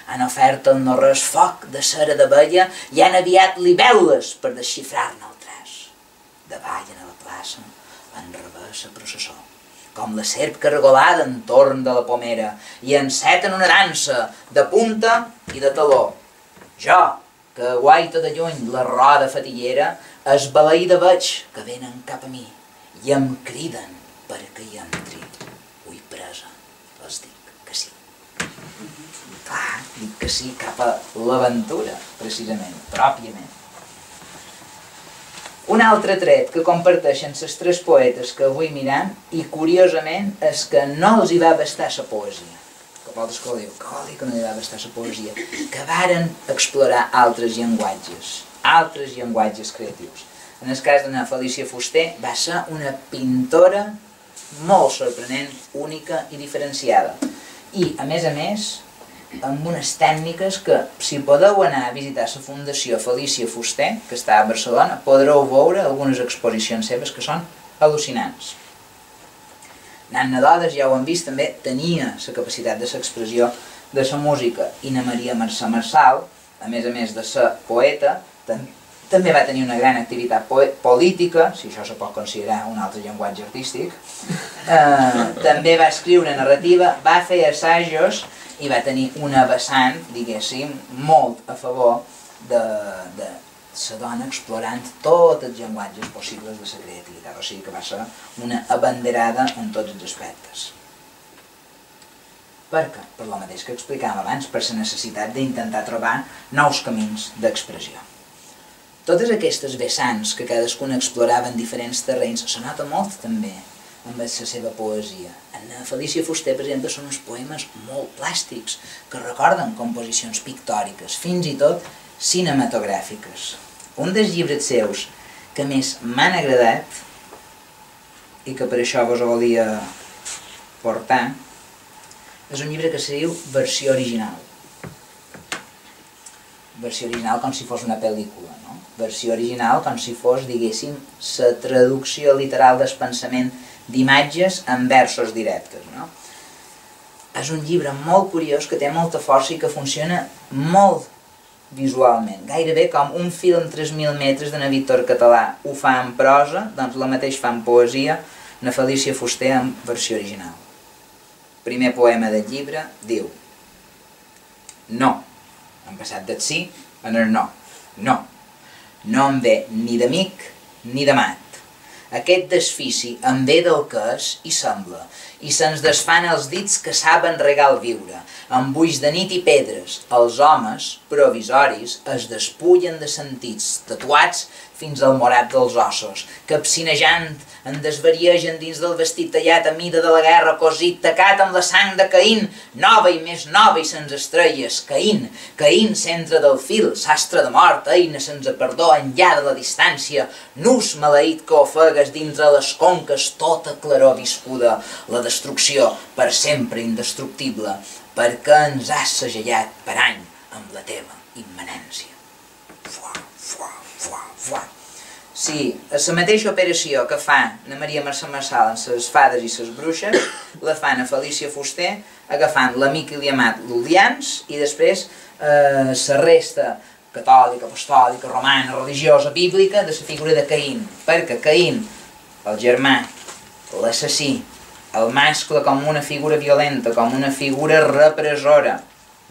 Han ofert al no-res foc de cera d'abella i han aviat libèl·les per desxifrar-ne el traç. Davallen a la plaça en revés a processó, com la serp cargolada entorn de la pomera, i enceten una dansa de punta i de taló. Jo, que aguaita de lluny la roda fatillera, esbalaïda veig que venen cap a mi, i em criden perquè hi entri. Ui, presa, els dic que sí. Clar, dic que sí cap a l'aventura, precisament, pròpiament. Un altre tret que comparteixen els tres poetes que avui mirem, i curiosament, és que no els hi va bastar la poesia. Que vosaltres que ho diu, que vol dir que no hi va bastar la poesia? Que varen explorar altres llenguatges creatius. En el cas d'una Felícia Fuster, va ser una pintora molt sorprenent, única i diferenciada. I, a més, amb unes tècniques que, si podeu anar a visitar la Fundació Felícia Fuster, que està a Barcelona, podreu veure algunes exposicions seves que són al·lucinants. Nanna Dodes, ja ho hem vist, també tenia la capacitat de l'expressió de la música, i na Maria Mercè Marçal, a més de ser poeta, també va tenir una gran activitat política, si això se pot considerar un altre llenguatge artístic, també va escriure narrativa, va fer assajos, i va tenir una vessant, diguéssim, molt a favor de la dona explorant tots els llenguatges possibles de la creativitat. O sigui que va ser una abanderada en tots els aspectes. Per què? Per el mateix que explicàvem abans, per la necessitat d'intentar trobar nous camins d'expressió. Totes aquestes vessants que cadascuna explorava en diferents terrenys se nota molt també amb la seva poesia. En Felícia Fuster, per exemple, són uns poemes molt plàstics, que recorden composicions pictòriques, fins i tot cinematogràfiques. Un dels llibres seus que més m'han agradat, i que per això vos volia portar, és un llibre que se diu Versió original. Versió original com si fos una pel·lícula, no? Versió original com si fos, diguéssim, la traducció literal del pensament d'imatges en versos directes, no? És un llibre molt curiós, que té molta força i que funciona molt visualment, gairebé com un film 3.000 metres de na Víctor Català ho fa en prosa, doncs la mateix fa en poesia na Felícia Fuster en versió original. Primer poema del llibre diu: no, hem passat del sí en el no, no, no em ve ni d'amic ni d'amat. Aquest desfici em ve del que és i sembla, i se'ns desfan els dits que saben regar el viure. amb ulls de nit i pedres, els homes, provisoris, es despullen de sentits, tatuats fins al morat dels ossos, capcinejant en desvariegen dins del vestit tallat a mida de la guerra, cosit, tacat amb la sang de Caín, nova i més nova i sense estrelles, Caín, centre del fil, sastre de mort, eina sense perdó, enllà de la distància, nus maleït que ofegues dintre les conques tota claror viscuda, la destrucció per sempre indestructible, perquè ens has segellat per any amb la teva immanència. Sí, a la mateixa operació que fa na Maria Mercè Marçal en les fades i les bruixes, la fan a Felícia Fuster agafant l'amic i l'amat Lul·lians i després la resta catòlica, apostòlica, romana, religiosa, bíblica de la figura de Caín, perquè Caín, el germà, l'assassí, el mascle com una figura violenta, com una figura repressora,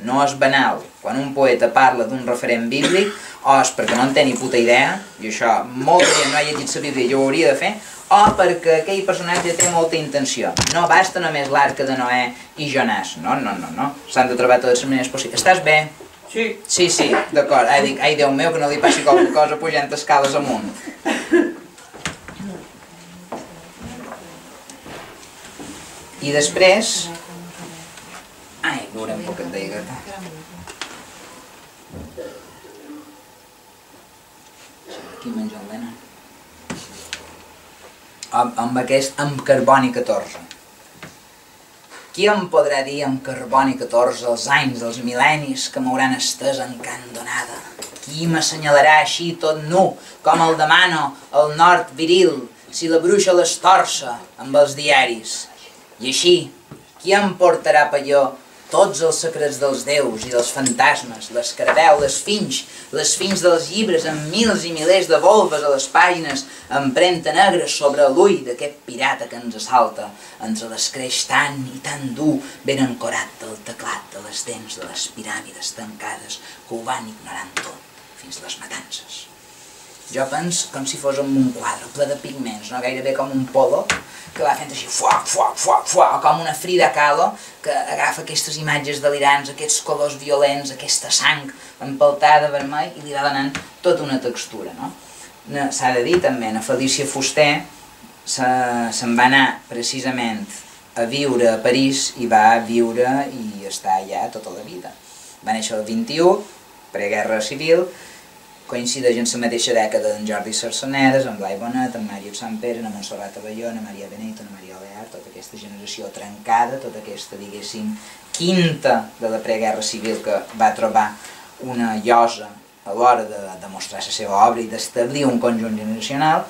no és banal. Quan un poeta parla d'un referent bíblic, o és perquè no en té ni puta idea, i això molta gent no ha llegit la Bíblia i ho hauria de fer, o perquè aquell personatge té molta intenció. No basta només l'arca de Noè i Jonàs. No. S'han de trobar totes les maneres possibles. Estàs bé?
Sí.
Sí, d'acord. Dic, ai, Déu meu, que no li passi qualque cosa pujant escales amunt. I després... Ai, veurem un poquet d'aigua. Aquí menja el nen. Amb carboni 14. Qui em podrà dir amb carboni 14 els anys dels mil·lennis que m'hauran estès en can donada? Qui m'assenyalarà així tot nu, com el demano, el nord viril, si la bruixa l'estorça amb els diaris? I així, qui em portarà palló tots els secrets dels déus i dels fantasmes, l'escarabeu, les fins dels llibres amb mils i milers de volves a les pàgines, empremta negra sobre l'ull d'aquest pirata que ens assalta, entre l'escreix tan i tan dur, ben ancorat del teclat de les dents de les piràmides tancades que ho van ignorant tot, fins les matances. Jo penso com si fos un quadre ple de pigments, no gairebé com un polo, que va fent així fuac, o com una Frida Kahlo que agafa aquestes imatges delirants, aquests colors violents, aquesta sang empeltada vermell i li va donant tota una textura, no? S'ha de dir també, a Felícia Fuster se'n va anar precisament a viure a París i va viure i estar allà tota la vida. Va néixer el 21, preguerra civil, coincideix en la mateixa dècada d'en Jordi Sarsanedes, en Blai Bonet, en Màrius Samper, en Montserrat Abelló, en Maria Benito, en Maria Olear, tota aquesta generació trencada, tota aquesta, diguéssim, quinta de la preguerra civil que va trobar una llosa a l'hora de mostrar la seva obra i d'establir un conjunt generacional,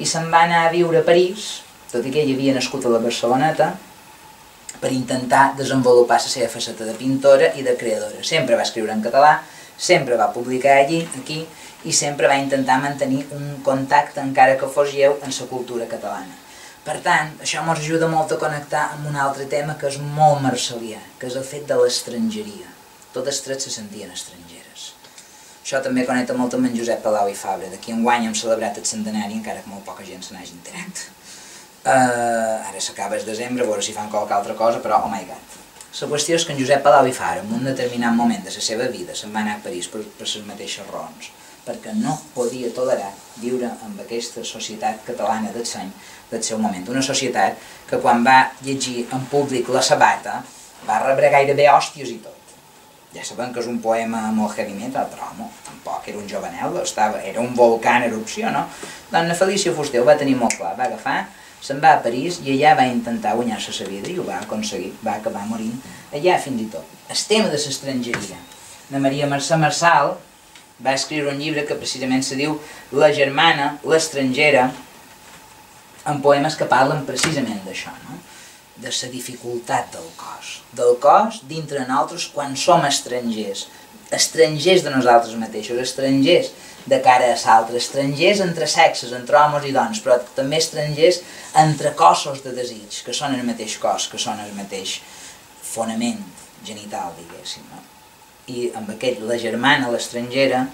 i se'n va anar a viure a París, tot i que ell havia nascut a la Barceloneta, per intentar desenvolupar la seva faceta de pintora i de creadora. Sempre va escriure en català, sempre va publicar allí, aquí, i sempre va intentar mantenir un contacte, encara que fos lleu, en la cultura catalana. Per tant, això ens ajuda molt a connectar amb un altre tema que és molt marcelià, que és el fet de l'estrangeria. Totes tres se sentien estrangeres. Això també connecta molt amb en Josep Palau i Fabra, d'aquí enguany hem celebrat el centenari, encara que molt poca gent se n'hagi enterat. Ara s'acaba el desembre, a veure si fan qualque altra cosa, però oh my god. La qüestió és que en Josep Palau i Fabra, en un determinat moment de la seva vida, se'n va anar a París per les mateixes raons, perquè no podia tolerar viure amb aquesta societat catalana del seny del seu moment. Una societat que quan va llegir en públic La Sabata va rebre gairebé hòsties i tot. Ja sabem que és un poema molt heavy metal, però home, tampoc era un jovenel, era un volcà en erupció, no? Doncs la Felícia Fuster ho va tenir molt clar, va agafar, se'n va a París i allà va intentar guanyar-se la vida i ho va aconseguir, va acabar morint allà fins i tot. El tema de l'estrangeria. La Maria Mercè Marçal va escriure un llibre que precisament se diu La germana, l'estrangera, amb poemes que parlen precisament d'això, no? De la dificultat del cos dintre nosaltres quan som estrangers, estrangers de nosaltres mateixos, estrangers de cara a l'altre, estrangers entre sexes, entre homes i dones, però també estrangers entre cossos de desig, que són el mateix cos, que són el mateix fonament genital, diguéssim, no? I amb aquest La germana, l'estrangera,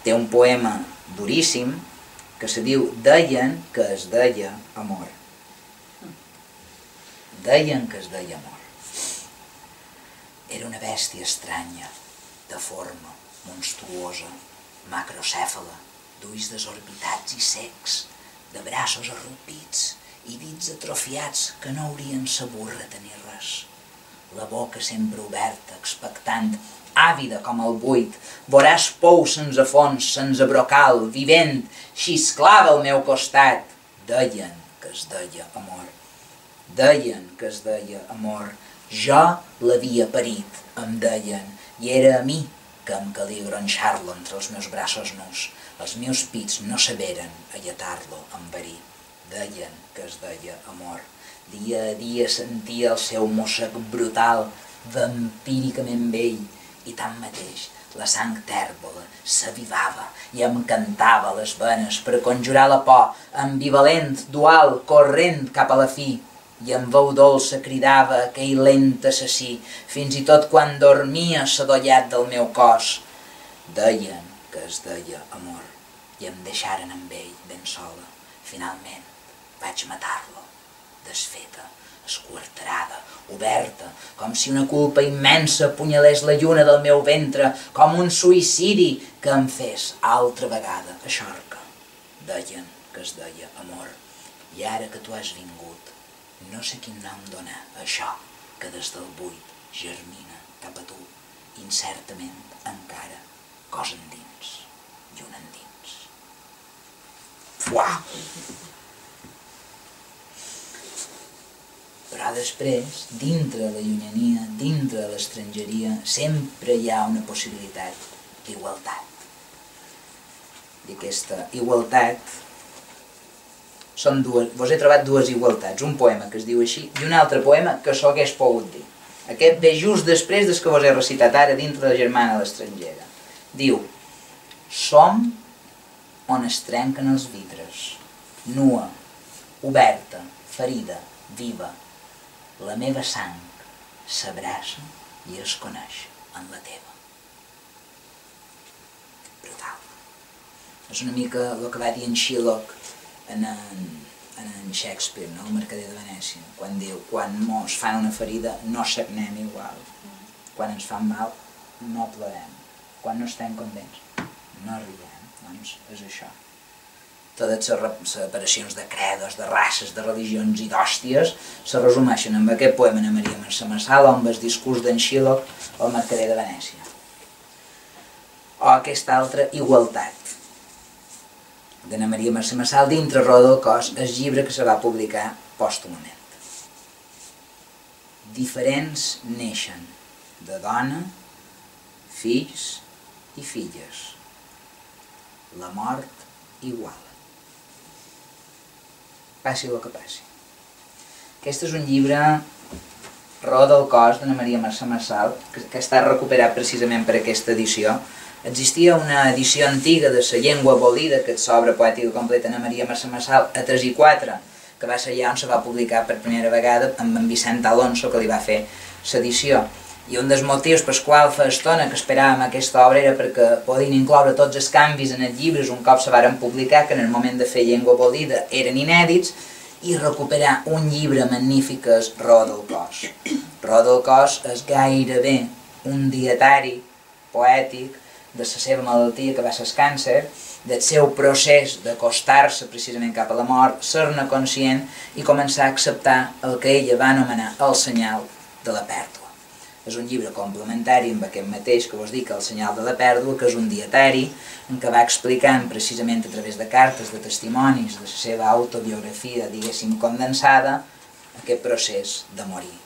té un poema duríssim que se diu Deien que es deia amor. Deien que es deia amor. Era una bèstia estranya, deforme, monstruosa, macrocèfala, d'ulls desorbitats i secs, de braços arrupits i dits atrofiats que no haurien sabut retenir res. La boca sempre oberta, expectant, àvida com el buit, voràs pou sense fons, sense brocal, vivent, xisclava al meu costat. Deien que es deia amor. Deien que es deia amor. Jo l'havia parit, em deien, i era a mi que em calia gronxar-lo entre els meus braços nus. Els meus pits no saberen alletar-lo amb verí. Deien que es deia amor. Dia a dia sentia el seu mossec brutal, vampíricament vell, i tanmateix la sang tèrbola s'avivava i em cantava les venes per conjurar la por, ambivalent, dual, corrent cap a la fi, i amb veu dolça cridava aquell lent assassí, fins i tot quan dormia sadollat del meu cos. Deien que es deia amor, i em deixaren amb ell ben sola. Finalment vaig matar-lo, desfeta, esquarterada, oberta, com si una culpa immensa apunyalés la lluna del meu ventre, com un suïcidi que em fes altra vegada eixorca. Deien que es deia amor, i ara que tu has vingut, no sé quin nom donar a això que des del buit germina cap a tu, incertament encara, cos endins, lluna endins. Fuà! Però després, dintre la llunyania, dintre de l'estrangeria, sempre hi ha una possibilitat d'igualtat. I aquesta igualtat són dues, vos he trobat dues igualtats, un poema que es diu així i un altre poema que s'ho hagués pogut dir. Aquest ve just després del que vos he recitat ara dintre de la germana l'estrangera. Diu: som on es trenquen els vidres, nua, oberta, ferida, viva. La meva sang s'abraça i es coneix en la teva. Brutal. És una mica el que va dir en Shylock en Shakespeare, no? El mercader de Venècia, quan diu: quan mos fan una ferida no sagnem igual, quan ens fan mal no plorem, quan no estem contents no riem. Doncs és això. Totes les separacions de credos, de races, de religions i d'hòsties se resumeixen amb aquest poema de Maria Mercè Marçal o amb el discurs d'en Shylock o el mercader de Venècia. O aquesta altra igualtat d'Anna Maria Mercè Marçal dintre Roda del Cos, el llibre que se va publicar pòstumament. Diferents neixen de dona, fills i filles. La mort igual. Passi el que passi. Aquest és un llibre, Roda del Cos, d'Anna Maria Mercè Marçal, que està recuperat precisament per aquesta edició. Existia una edició antiga de La llengua abolida, que és l'obra poètica completa d'Anna Maria Mercè Marçal, a 3 i 4, que va ser allà on se va publicar per primera vegada amb en Vicent Alonso, que li va fer l'edició. I un dels motius per qual fa estona que esperàvem aquesta obra era perquè podien incloure tots els canvis en els llibres un cop se varen publicar, que en el moment de fer Llengua abolida eren inèdits, i recuperar un llibre magnífic que és Roda del Cos. Roda del Cos és gairebé un dietari poètic de la seva malaltia, que va ser el càncer, del seu procés d'acostar-se precisament cap a la mort, ser-ne conscient i començar a acceptar el que ella va anomenar el senyal de la pèrdua. És un llibre complementari amb aquest mateix que vos dic, El senyal de la pèrdua, que és un dietari en què va explicant precisament a través de cartes, de testimonis, de la seva autobiografia, diguéssim, condensada, aquest procés de morir.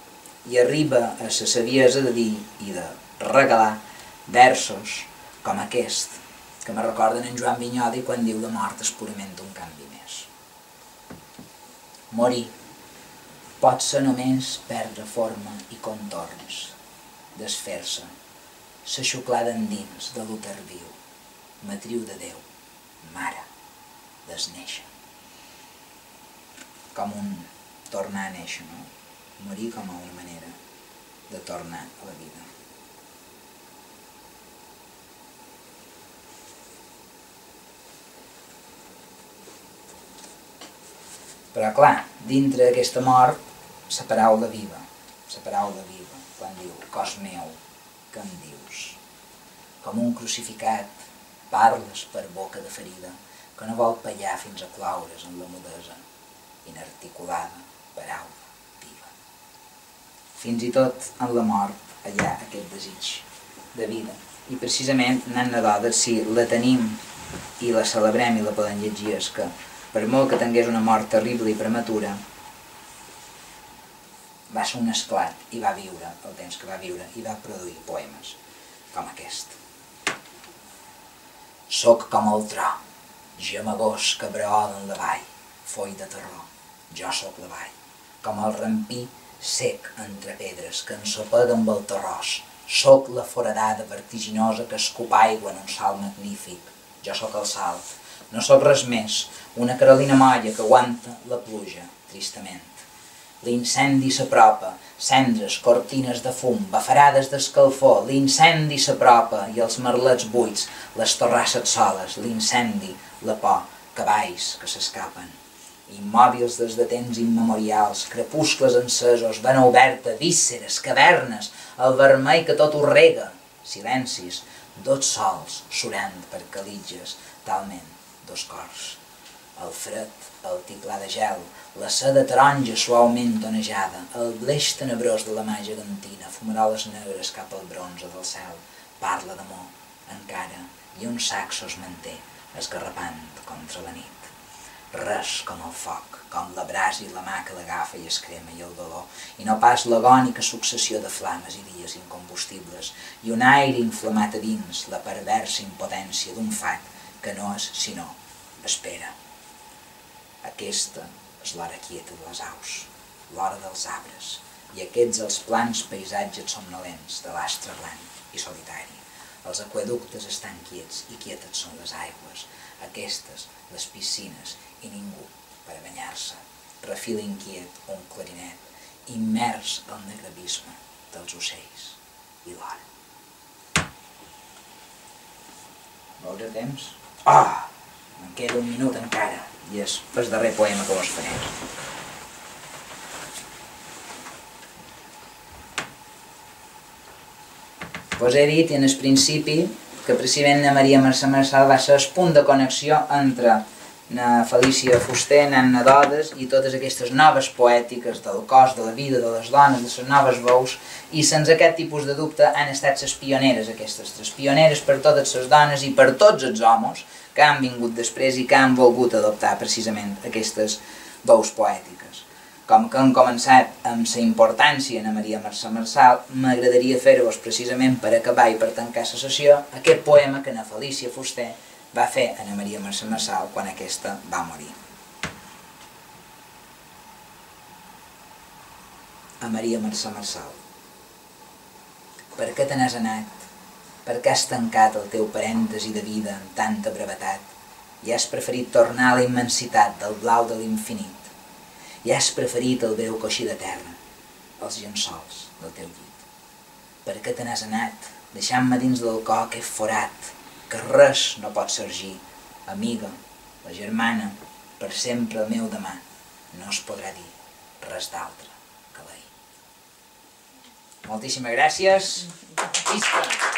I arriba a la saviesa de dir i de regalar versos com aquest, que me recorden en Joan Vinyoli quan diu: la mort és purament un canvi més. Morir pot ser només perdre forma i contorns, desfer-se, s'aixuclada endins de l'úter viu, matriu de Déu, mare, desnéixer. Com un tornar a néixer, no? Morir com a una manera de tornar a la vida. Però clar, dintre d'aquesta mort, la paraula viva, la paraula viva, quan diu, cos meu, què em dius? Com un crucificat, parles per boca de ferida, que no vol pallar fins a cloure's en la mudesa, inarticulada paraula viva. Fins i tot en la mort hi ha aquest desig de vida. I precisament, nen d'Odes, si la tenim i la celebrem i la podem llegir, és que per molt que tingués una mort terrible i prematura, va ser un esclat i va viure el temps que va viure i va produir poemes com aquest. Soc com el tro, gemegós que breola en la vall, foll de terror, jo soc la vall, com el rampí sec entre pedres que ensopega amb el terròs, soc la foradada vertiginosa que escup aigua en un salt magnífic, jo soc el salt, no soc res més, una Carolina molla que aguanta la pluja, tristament. L'incendi s'apropa, cendres, cortines de fum, bafarades d'escalfor, l'incendi s'apropa i els merlets buits, les torrasses soles, l'incendi, la por, cavalls que s'escapen. Immòbils des de temps immemorials, crepuscles encesos, vena oberta, vísceres, cavernes, el vermell que tot ho rega, silencis, dos sols surant per calitges, talment dos cors. El fred, el tiplà de gel, la seda taronja suaument tonejada, el bleix tenebrós de la mà gegantina, fumaroles negres cap al bronze del cel, parla d'amor, encara, i un saxo es manté, esgarrapant contra la nit. Res com el foc, com la brasa i la mà que l'agafa i es crema i el dolor, i no pas l'agònica successió de flames i dies incombustibles, i un aire inflamat a dins, la perversa impotència d'un fat que no és sinó espera. Aquesta és l'hora quieta de les aus, l'hora dels arbres, i aquests els plans paisatges somnolents de l'astre errant i solitari. Els aqüeductes estan quiets i quietes són les aigües, aquestes, les piscines, i ningú per a banyar-se. Refil inquiet un clarinet, immers al negre abisme dels ocells i l'hora. Veure temps? Ah! Me'n queda un minut encara, i és el darrer poema que vos faré. Vos he dit en el principi que precisament na Maria Mercè Marçal va ser el punt de connexió entre na Felícia Fuster, na d'Odes i totes aquestes noves poètiques del cos, de la vida, de les dones, de les noves veus, i sense aquest tipus de dubte han estat les pioneres aquestes tres, pioneres per totes les dones i per tots els homes que han vingut després i que han volgut adoptar precisament aquestes veus poètiques. Com que hem començat amb la importància de Maria Mercè Marçal, m'agradaria fer-vos precisament per acabar i per tancar la sessió aquest poema que na Felícia Fuster va fer a Maria Mercè Marçal quan aquesta va morir. A Maria Mercè Marçal. Per què te n'has anat? Per què has tancat el teu parèntesi de vida amb tanta brevetat i has preferit tornar a la immensitat del blau de l'infinit? I has preferit el breu coixí de terra, els llençols del teu llit. Per què te n'has anat, deixant-me dins del cor aquest forat, que res no pot sorgir, amiga, la germana, per sempre el meu demà, no es podrà dir res d'altre que l'ahir. Moltíssimes gràcies. Visca!